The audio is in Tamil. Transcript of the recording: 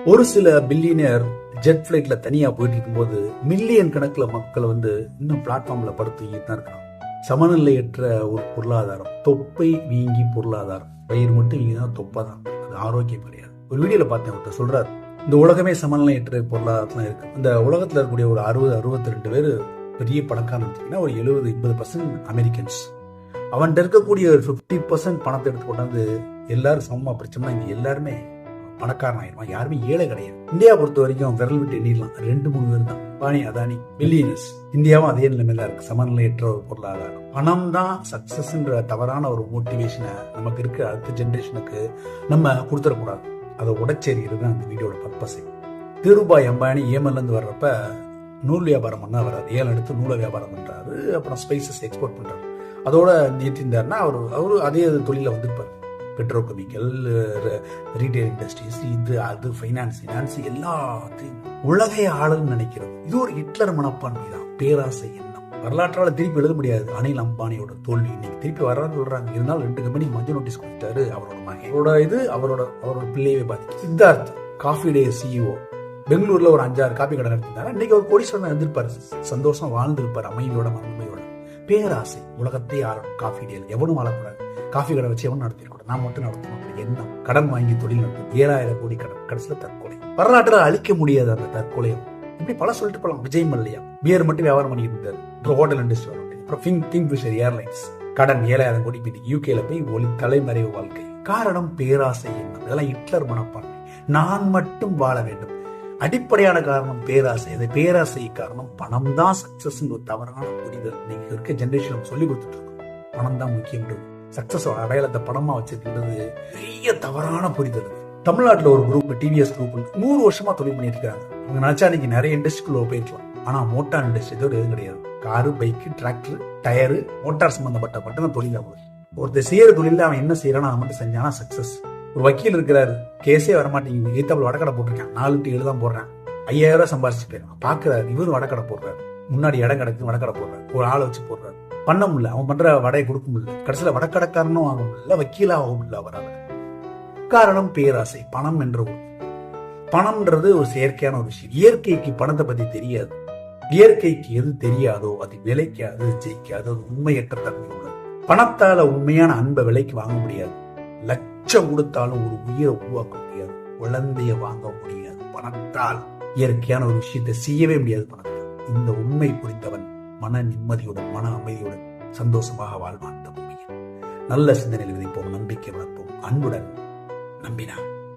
ஒரு சில பில்லியனர் ஜெட் பிளைட்ல தனியா போயிட்டு இருக்கும்போது மில்லியன் கணக்கில் மக்கள் இன்னும் பிளாட்ஃபார்ம்ல படுத்துக்கிட்டு தான் இருக்காங்க. சமநிலையற்ற ஒரு பொருளாதாரம், தொப்பை வீங்கி பொருளாதாரம். வயிறு மட்டும் வீங்கினா தொப்பை தான், அது ஆரோக்கியம் கிடையாது. ஒரு வீடியோல பார்த்தேன், ஒருத்தர் சொல்றாரு, இந்த உலகமே சமநிலையற்ற பொருளாதாரத்துல இருக்கு. இந்த உலகத்துல இருக்கக்கூடிய ஒரு 60-62 பேர் பெரிய பணக்காரன் எடுத்தீங்கன்னா ஒரு 70-80% அமெரிக்கன்ஸ். அவன்கிட்ட இருக்கக்கூடிய ஒரு 50% பணத்தை எடுத்து கொண்டாந்து எல்லாரும் சமமா பிரிச்சோம்னா இங்க எல்லாருமே பணக்காரன் ஆயிடுவான். யாருமே ஏழை கிடையாது. இந்தியா பொறுத்த வரைக்கும் விரல் விட்டு எண்ணிடலாம், 2-3 பேர் தான். அம்பானி, அதானி, பில்லியனர்ஸ். இந்தியாவும் அதே நிலைமையில இருக்கு, சமநிலையற்ற ஒரு பொருளாதாரம். பணம் தான் சக்சஸ்ன்ற தவறான ஒரு மோட்டிவேஷனை நமக்கு இருக்க அடுத்த ஜென்ரேஷனுக்கு நம்ம கொடுத்துடக்கூடாது. அதை உடச்சேரிக்கிறது தான் அந்த வீடியோட பர்பஸே. திருபாய் அம்பானி ஏமன்லேருந்து வர்றப்ப நூல் வியாபாரம் பண்ணா வர்றாரு. ஏலம் எடுத்து நூலை வியாபாரம் பண்றாரு. அப்புறம் ஸ்பைசஸ் எக்ஸ்போர்ட் பண்றாரு. அதோட நிறுத்திருந்தாருன்னா அவரு அதே தொழில வந்திருப்பாரு. பெட்ரோகெமிக்கல், ரீட்டைல் இண்டஸ்ட்ரீஸ், இது அது ஃபைனான்ஸ் எல்லாத்தையும் உலகை ஆளுன்னு நினைக்கிறது. இது ஒரு ஹிட்லர் மனப்பான்மை தான், பேராசை எண்ணம். வரலாற்றால திருப்பி எழுத முடியாது அனில் அம்பானியோட தோல்வி. இன்னைக்கு திருப்பி வர்றான்னு சொல்றாங்க. இருந்தாலும் 2 கம்பெனி மஞ்சள் நோட்டீஸ் கொடுத்தாரு. அவரோட மகன் அவரோட பிள்ளையவே பாதிக்கும். சித்தார்த் காஃபி டே சிஇஓ, பெங்களூர்ல ஒரு 5-6 காபி கடை நடத்தினாரு. இன்னைக்கு ஒரு கோடீஸ்வரன் இருந்திருப்பாரு, சந்தோஷம் வாழ்ந்திருப்பாரு, அமைதியோட மனமையோட. பேராசை உலகத்தை ஆளும். காஃபி டே எவனும் வாழக்கூடாது, காஃபி கடை வச்சு எவனும் நடத்திருக்கூடாது, நான் மட்டும் நடத்தணும் எண்ணம். கடன் வாங்கி தொழில் நடத்தும். 7000 கோடி கடன், கடைசியில தற்கொலை. வரலாற்றில் அழிக்க முடியாது அந்த தற்கொலையும். இப்படி பல சொல்லிட்டு போலாம். விஜய் மல்லையா பியர் மட்டும் வியாபாரம் பண்ணிட்டு இருந்தாரு, அப்புறம் ஹோட்டல் இண்டஸ்ட்ரி வரும். அப்புறம் கிங்ஃபிஷர் ஏர்லைன்ஸ் கடன் 7000 கோடி போய் யூகேல போய் தலைமறைவு வாழ்க்கை. காரணம் பேராசை எண்ணம். இதெல்லாம் ஹிட்லர் மனப்பான்மை. நான் மட்டும் வாழ வேண்டும். அடிப்படையான காரணம் பேராசை. அந்த பேராசை காரணம் பணம் தான் சக்சஸ் ஒரு தவறான புரிதல். நீங்க இருக்க ஜெனரேஷன் சொல்லி கொடுத்துட்டு இருக்கோம், பணம் தான் முக்கியம்ன்றது. சக்சஸ் அடையாளத்தை பணமா வச்சிருக்கிறது பெரிய தவறான புரிதல். தமிழ்நாட்டில் ஒரு குரூப், டிவிஎஸ் குரூப், 100 வருஷமா தொழில் பண்ணிட்டு இருக்காங்க. அவங்க நினைச்சா இன்னைக்கு நிறைய இண்டஸ்ட்ரிக்குள்ள போயிருக்கலாம். ஆனா மோட்டார் இண்டஸ்ட்ரி இதோட எதுவும் கிடையாது. Car, bike, tractor, tyre, motor சம்பந்தப்பட்ட மட்டும் தான் தொழில் ஆகும். ஒருத்தர் செய்யற தொழில அவன் என்ன செய்யறானோ அதை மட்டும் செஞ்சானா சக்சஸ். ஒரு வக்கீல் இருக்கிறாரு, கேஸே வரமாட்டேங்குது, ஏத்தாப்புல வடக்கடை போட்டிருக்கான், 4 to 7 தான் போடுறான், 5000 ரூபாய் சம்பாதிச்சு போயிடும். பாக்குறாரு, இவரும் வடக்கடை போடுறாரு, முன்னாடி இடம் கிடக்கு வடக்கடை போடுறாரு, ஒரு ஆளை வச்சு போடுறாரு. பண்ண முடியல, அவன் பண்ற வடையை கொடுக்க முடியல, கடைசியில வடக்கடைக்காரனும் ஆக முடியல, வக்கீலா ஆக முடியல அவரால். காரணம் பேராசை. பணம் என்ற ஒரு பணம்ன்றது ஒரு செயற்கையான ஒரு விஷயம். இயற்கைக்கு பணத்தை பத்தி தெரியாது. இயற்கைக்கு எது தெரியாதோ அது விலைக்காது, ஜெயிக்காது, அது உண்மையற்ற தன்மை உள்ளது. பணத்தால உண்மையான அன்பை விலைக்கு வாங்க முடியாது. லட்சம் கொடுத்தாலும் ஒரு உயிரை உருவாக்க முடியாது, குழந்தைய வாங்க முடியாது. பணத்தால் இயற்கையான ஒரு விஷயத்தை செய்யவே முடியாது பணத்தால். இந்த உண்மை புரிந்தவன் மன நிம்மதியுடன், மன அமைதியுடன் சந்தோஷமாக வாழ்வான். இந்த பூமியில் நல்ல சிந்தனையில் விதைப்போம், நம்பிக்கை வளர்ப்போம், அன்புடன் நம்பினான்.